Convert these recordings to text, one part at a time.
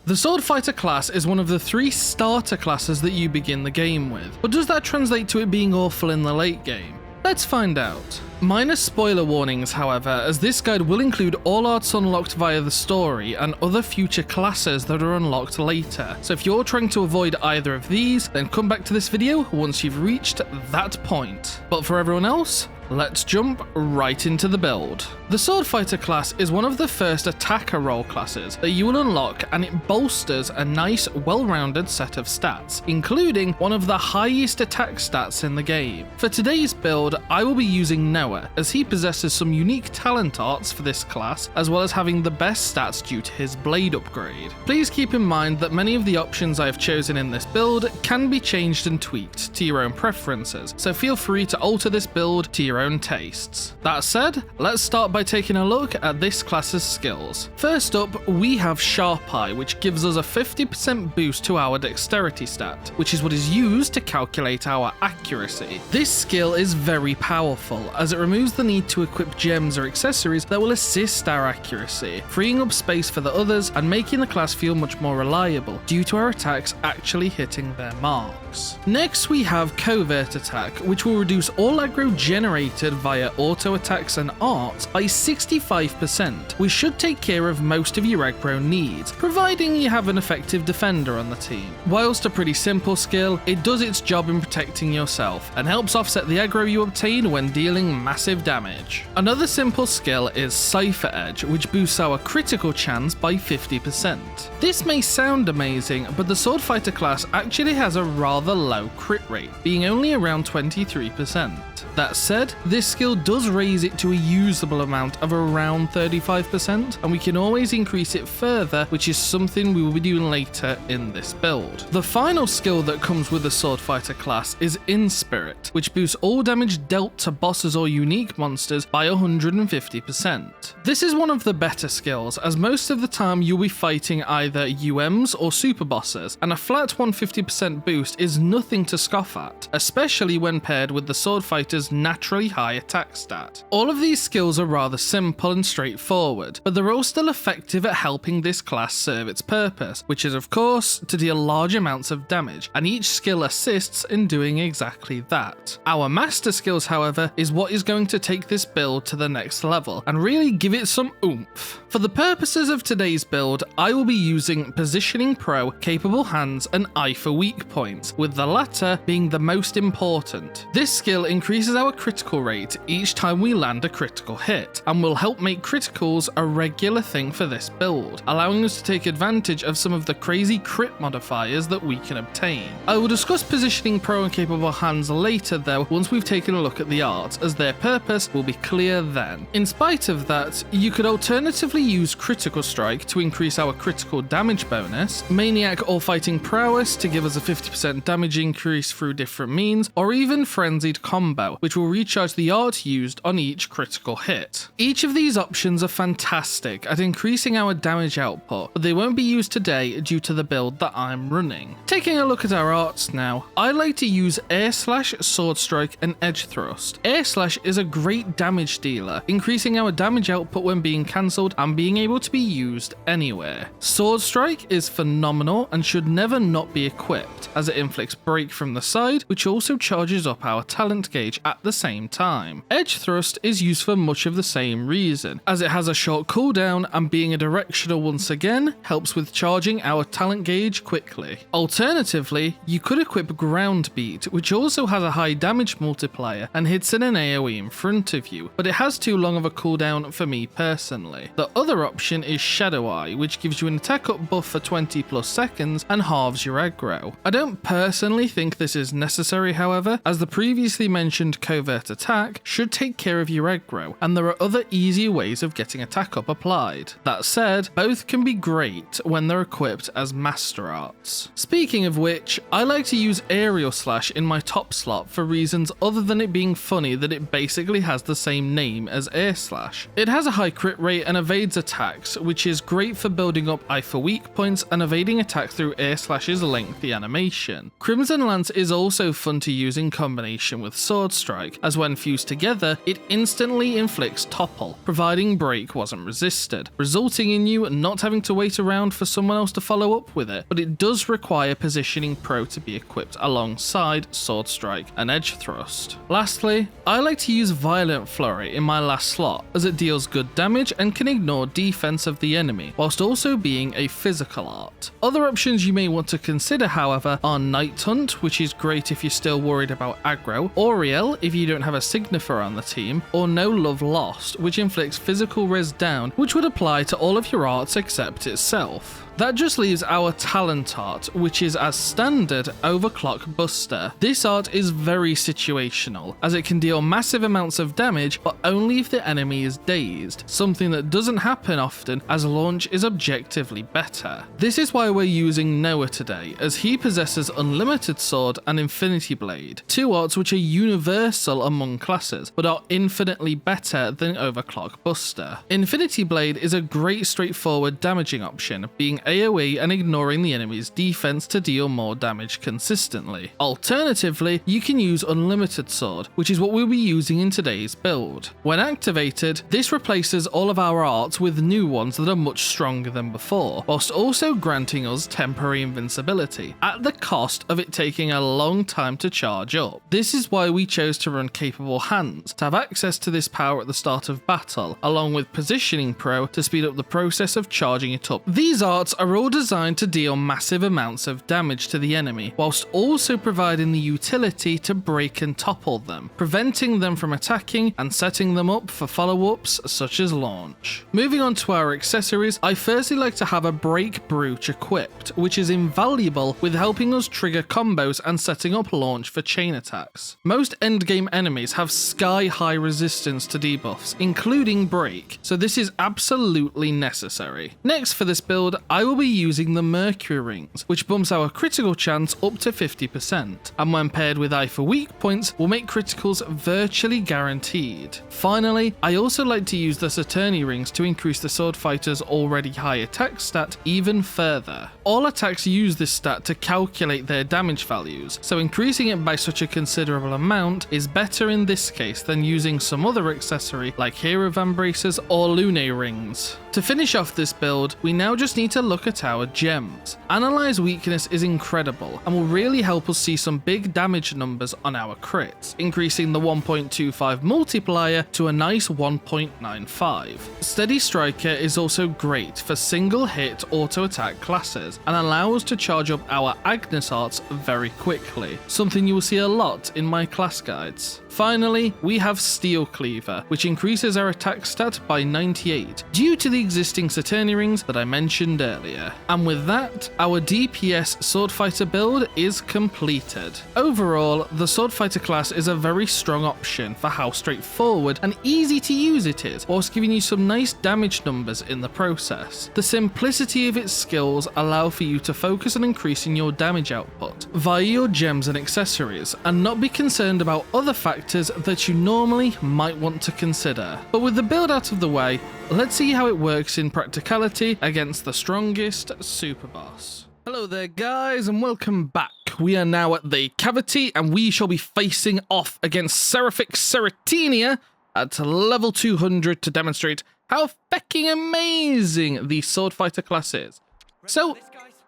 The Swordfighter class is one of the 3 starter classes that you begin the game with, but does that translate to it being awful in the late game? Let's find out. Minor spoiler warnings, however, as this guide will include all arts unlocked via the story and other future classes that are unlocked later, so if you're trying to avoid either of these, then come back to this video once you've reached that point. But for everyone else, let's jump right into the build. The Swordfighter class is one of the first attacker role classes that you will unlock, and it bolsters a nice, well-rounded set of stats, including one of the highest attack stats in the game. For today's build, I will be using Noah, as he possesses some unique talent arts for this class, as well as having the best stats due to his blade upgrade. Please keep in mind that many of the options I have chosen in this build can be changed and tweaked to your own preferences, so feel free to alter this build to your own tastes. That said, let's start by taking a look at this class's skills. First up, we have Sharp Eye, which gives us a 50% boost to our dexterity stat, which is what is used to calculate our accuracy. This skill is very powerful, as it removes the need to equip gems or accessories that will assist our accuracy, freeing up space for the others and making the class feel much more reliable due to our attacks actually hitting their marks. Next, we have Covert Attack, which will reduce all aggro generated via auto attacks and arts by 65%, which should take care of most of your aggro needs, providing you have an effective defender on the team. Whilst a pretty simple skill, it does its job in protecting yourself and helps offset the aggro you obtain when dealing massive damage. Another simple skill is Cypher Edge, which boosts our critical chance by 50%. This may sound amazing, but the Swordfighter class actually has a rather low crit rate, being only around 23%. That said, this skill does raise it to a usable amount of around 35%, and we can always increase it further, which is something we will be doing later in this build. The final skill that comes with the Swordfighter class is Inspirit, which boosts all damage dealt to bosses or unique monsters by 150%. This is one of the better skills, as most of the time you'll be fighting either UMs or Superbosses, and a flat 150% boost is nothing to scoff at, especially when paired with the Swordfighter's naturally high attack stat. All of these skills are rather simple and straightforward, but they're all still effective at helping this class serve its purpose, which is of course to deal large amounts of damage, and each skill assists in doing exactly that. Our master skills, however, is what is going to take this build to the next level and really give it some oomph. For the purposes of today's build, I will be using Positioning Pro, Capable Hands, and Eye for weak points, with the latter being the most important. This skill increases our critical rate each time we land a critical hit, and will help make criticals a regular thing for this build, allowing us to take advantage of some of the crazy crit modifiers that we can obtain. I will discuss Positioning Pro and Capable Hands later though, once we've taken a look at the arts, as their purpose will be clear then. In spite of that, you could alternatively use Critical Strike to increase our critical damage bonus, Maniac or Fighting Prowess to give us a 50% damage increase through different means, or even Frenzied Combo, which will recharge the art used on each critical hit. Each of these options are fantastic at increasing our damage output, but they won't be used today due to the build that I'm running. Taking a look at our arts now, I like to use Air Slash, Sword Strike, and Edge Thrust. Air Slash is a great damage dealer, increasing our damage output when being cancelled and being able to be used anywhere. Sword Strike is phenomenal and should never not be equipped, as it inflicts break from the side, which also charges up our talent gauge at the same time. Edge Thrust is used for much of the same reason, as it has a short cooldown and being a directional once again helps with charging our talent gauge quickly. Alternatively, you could equip Ground Beat, which also has a high damage multiplier and hits in an AoE in front of you, but it has too long of a cooldown for me personally. The other option is Shadow Eye, which gives you an attack up buff for 20 plus seconds and halves your aggro. I don't personally think this is necessary, however, as the previously mentioned Covert Attack should take care of your aggro, and there are other easier ways of getting attack up applied. That said, both can be great when they're equipped as master arts. Speaking of which, I like to use Aerial Slash in my top slot for reasons other than it being funny that it basically has the same name as Air Slash. It has a high crit rate and evades attacks, which is great for building up Eye for weak points and evading attacks through Air Slash's lengthy animation. Crimson Lance is also fun to use in combination with Sword Strike, as when fused together, it instantly inflicts Topple, providing break wasn't resisted, resulting in you not having to wait around for someone else to follow up with it, but it does require Positioning Pro to be equipped alongside Sword Strike and Edge Thrust. Lastly, I like to use Violent Flurry in my last slot, as it deals good damage and can ignore defense of the enemy, whilst also being a physical art. Other options you may want to consider, however, are Night Hunt, which is great if you're still worried about aggro, Oriel if you don't have a Signifer on the team, or No Love Lost, which inflicts physical res down, which would apply to all of your arts except itself. That just leaves our Talent art, which is as standard Overclock Buster. This art is very situational, as it can deal massive amounts of damage, but only if the enemy is dazed, something that doesn't happen often as launch is objectively better. This is why we're using Noah today, as he possesses Unlimited Sword and Infinity Blade, two arts which are universal among classes, but are infinitely better than Overclock Buster. Infinity Blade is a great straightforward damaging option, being AoE and ignoring the enemy's defense to deal more damage consistently. Alternatively, you can use Unlimited Sword, which is what we'll be using in today's build. When activated, this replaces all of our arts with new ones that are much stronger than before, whilst also granting us temporary invincibility, at the cost of it taking a long time to charge up. This is why we chose to run Capable Hands, to have access to this power at the start of battle, along with Positioning Pro to speed up the process of charging it up. These arts are all designed to deal massive amounts of damage to the enemy, whilst also providing the utility to break and topple them, preventing them from attacking and setting them up for follow-ups such as launch. Moving on to our accessories, I firstly like to have a Break Brooch equipped, which is invaluable with helping us trigger combos and setting up launch for chain attacks. Most endgame enemies have sky-high resistance to debuffs, including break, so this is absolutely necessary. Next for this build, I will be using the Mercury Rings, which bumps our critical chance up to 50%, and when paired with Eye for weak points, will make criticals virtually guaranteed. Finally, I also like to use the Saturni Rings to increase the sword fighter's already high attack stat even further. All attacks use this stat to calculate their damage values, so increasing it by such a considerable amount is better in this case than using some other accessory like Hero Van Braces or Lune Rings. To finish off this build, we now just need to look at our gems. Analyze Weakness is incredible and will really help us see some big damage numbers on our crits, increasing the 1.25 multiplier to a nice 1.95. Steady Striker is also great for single hit auto attack classes and allows us to charge up our Agnes arts very quickly, something you will see a lot in my class guides. Finally, we have Steel Cleaver, which increases our attack stat by 98 due to the existing Saturni Rings that I mentioned earlier. And with that, our DPS Swordfighter build is completed. Overall, the Swordfighter class is a very strong option for how straightforward and easy to use it is, whilst giving you some nice damage numbers in the process. The simplicity of its skills allow for you to focus on increasing your damage output via your gems and accessories, and not be concerned about other factors that you normally might want to consider. But with the build out of the way, let's see how it works in practicality against the strongest Superboss. Hello there guys and welcome back. We are now at the Cavity and we shall be facing off against Seraphic Ceratinia at level 200 to demonstrate how fecking amazing the Swordfighter class is. So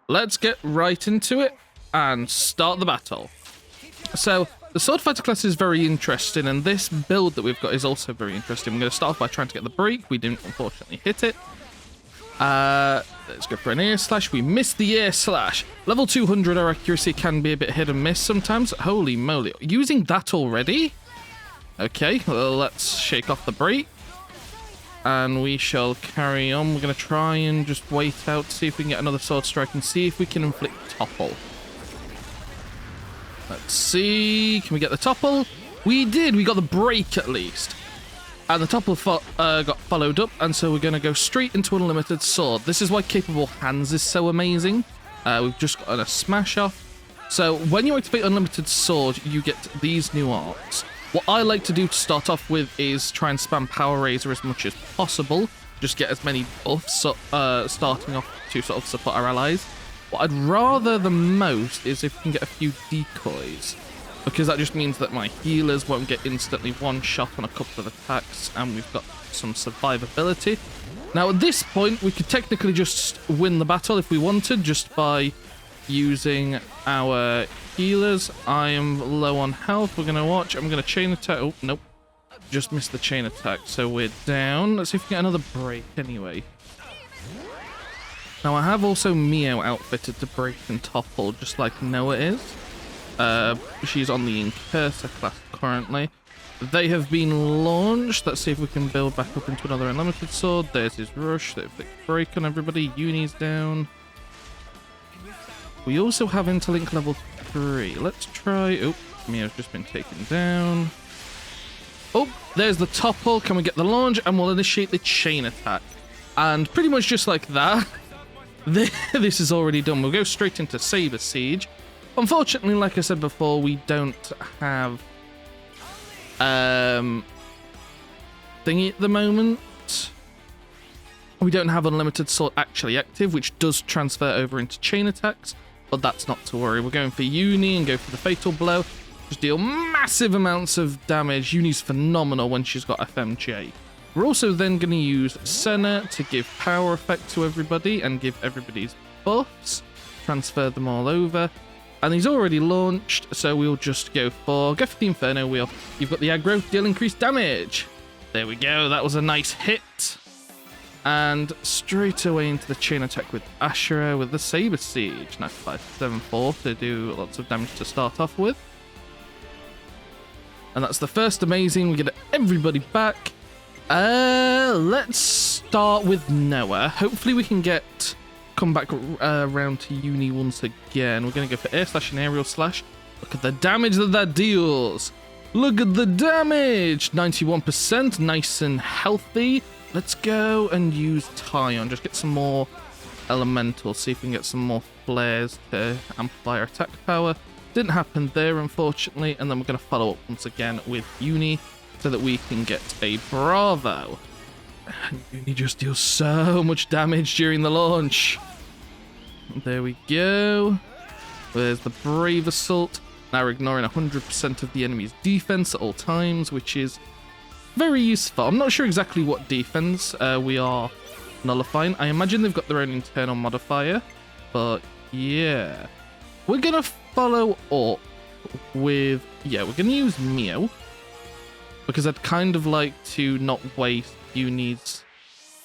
let's get right into it and start the battle. So the Swordfighter class is very interesting, and this build that we've got is also very interesting. We're going to start off by trying to get the break. We didn't, unfortunately, hit it. Let's go for an air slash. We missed the air slash. Level 200, our accuracy can be a bit hit and miss sometimes. Holy moly. Using that already? Okay, well, let's shake off the break. And we shall carry on. We're going to try and just wait out to see if we can get another sword strike and see if we can inflict Topple. Let's see, can we get the Topple? We did, we got the break at least. And the Topple got followed up, and so we're going to go straight into Unlimited Sword. This is why Capable Hands is so amazing. We've just got a smash off. So when you activate Unlimited Sword, you get these new arts. What I like to do to start off with is try and spam Power Razor as much as possible. Just get as many buffs starting off to sort of support our allies. What I'd rather the most is if we can get a few decoys. because that just means that my healers won't get instantly one shot on a couple of attacks, and we've got some survivability. Now at this point, we could technically just win the battle if we wanted, just by using our healers. I am low on health. We're going to watch. I'm going to chain attack. Oh, nope. Just missed the chain attack, so we're down. Let's see if we get another break anyway. Now I have also Mio outfitted to break and topple, just like Noah is. She's on the Incursor class currently. They have been launched. Let's see if we can build back up into another unlimited sword. There's his rush. They've break on everybody. Uni's down. We also have Interlink level 3. Let's try... Oh, Mio's just been taken down. Oh, there's the topple. Can we get the launch? And we'll initiate the chain attack. And pretty much just like that, this is already done. We'll go straight into Saber Siege. Unfortunately, like I said before, we don't have thingy at the moment. We don't have Unlimited Sword actually active, which does transfer over into chain attacks, but that's not to worry. We're going for Uni and go for the Fatal Blow. Just deal massive amounts of damage. Uni's phenomenal when she's got FMJ. We're also then going to use Senna to give power effect to everybody and give everybody's buffs. Transfer them all over. And he's already launched, so we'll just go for the Inferno Wheel. You've got the aggro, deal increased damage. There we go, that was a nice hit. And straight away into the chain attack with Ashura with the Saber Siege. Nice 5-7-4 to do lots of damage to start off with. And that's the first amazing. We get everybody back. Let's start with Noah. Hopefully we can come back around to Uni once again. We're going to go for air slash and aerial slash. Look at the damage that deals. Look at the damage. 91%, nice and healthy. Let's go and use Tyon. Just get some more elementals. See if we can get some more flares to amplify our attack power. Didn't happen there, unfortunately. And then we're going to follow up once again with Uni so that we can get a Bravo. And Uni just deals so much damage during the launch. There we go. There's the Brave Assault. Now we're ignoring 100% of the enemy's defense at all times, which is very useful. I'm not sure exactly what defense we are nullifying. I imagine they've got their own internal modifier, but yeah. We're going to follow up with... Yeah, we're going to use Mio, because I'd kind of like to not waste Uni's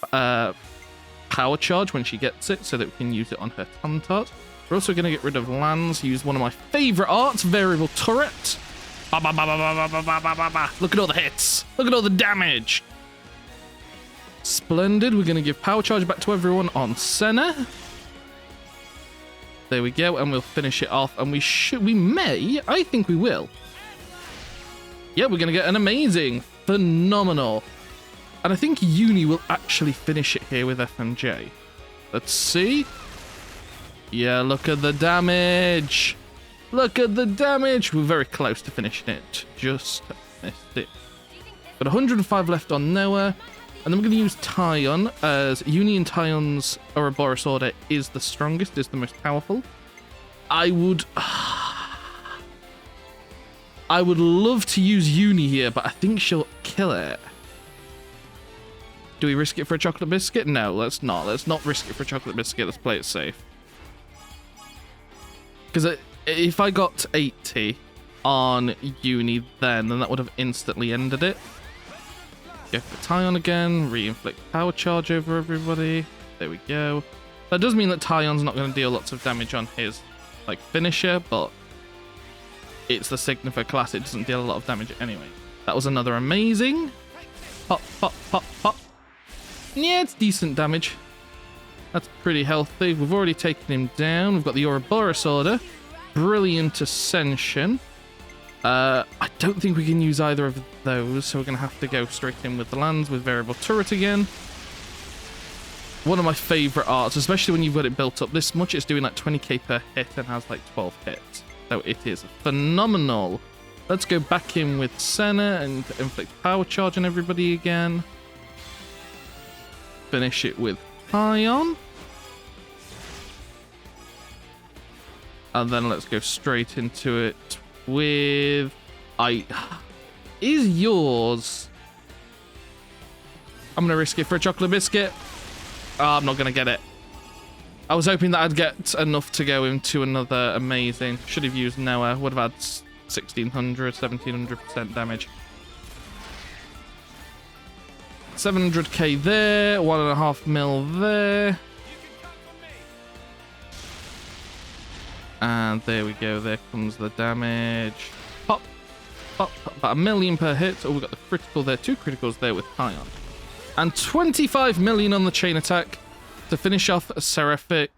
power charge when she gets it, so that we can use it on her Tantart. We're also going to get rid of lands, use one of my favourite arts, Variable Turret. Ba, ba, ba, ba, ba, ba, ba, ba, ba, ba. Look at all the hits. Look at all the damage. Splendid. We're going to give power charge back to everyone on Senna. There we go, and we'll finish it off. And I think we will. Yeah, we're going to get an amazing, phenomenal. And I think Uni will actually finish it here with FMJ. Let's see. Yeah, look at the damage. Look at the damage. We're very close to finishing it. Just missed it. Got 105 left on Noah. And then we're going to use Tyon, as Uni and Tyon's Ouroboros order is the strongest, is the most powerful. I would love to use Uni here, but I think she'll kill it. Do we risk it for a chocolate biscuit? No, let's not. Let's not risk it for a chocolate biscuit. Let's play it safe. Because if I got 80 on Uni then that would have instantly ended it. Go for Tyon again. Re-inflict power charge over everybody. There we go. That does mean that Tyon's not going to deal lots of damage on his finisher, but it's the Signifier class. It doesn't deal a lot of damage anyway. That was another amazing. Pop, pop, pop, pop. Yeah, it's decent damage. That's pretty healthy. We've already taken him down. We've got the Ouroboros order. Brilliant Ascension. I don't think we can use either of those, so we're going to have to go straight in with the lands with Variable Turret again. One of my favourite arts, especially when you've got it built up this much. It's doing 20k per hit and has 12 hits. So it is phenomenal. Let's go back in with Senna and inflict power charge on everybody again. Finish it with Tyon. And then let's go straight into it with... Is yours... I'm going to risk it for a chocolate biscuit. Oh, I'm not going to get it. I was hoping that I'd get enough to go into another amazing. Should have used Noah. Would have had 1600, 1700% damage. 700k there. 1.5 mil there. And there we go. There comes the damage. Pop. Pop. About 1 million per hit. Oh, we've got the critical there. 2 criticals there with Pion. And 25 million on the chain attack to finish off a Seraphic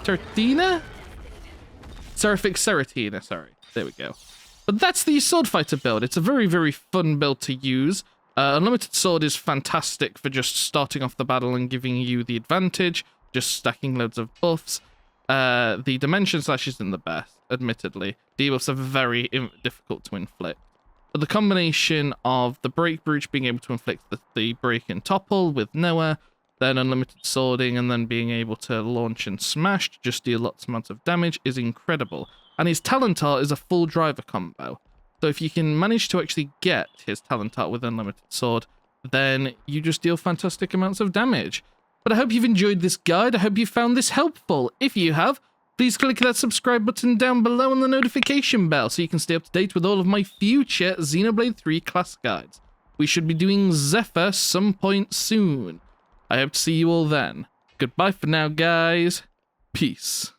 Ceratina? Seraphic Ceratina, sorry. There we go. But that's the Swordfighter build. It's a very, very fun build to use. Unlimited Sword is fantastic for just starting off the battle and giving you the advantage, just stacking loads of buffs. The Dimension Slash isn't the best, admittedly. Debuffs are very difficult to inflict. But the combination of the Break Brooch being able to inflict the Break and Topple with Noah, then Unlimited Swording, and then being able to launch and smash to just deal lots amounts of damage is incredible. And his Talent Art is a full driver combo. So if you can manage to actually get his Talent Art with Unlimited Sword, then you just deal fantastic amounts of damage. But I hope you've enjoyed this guide. I hope you found this helpful. If you have, please click that subscribe button down below and the notification bell so you can stay up to date with all of my future Xenoblade 3 class guides. We should be doing Zephyr some point soon. I hope to see you all then. Goodbye for now, guys. Peace.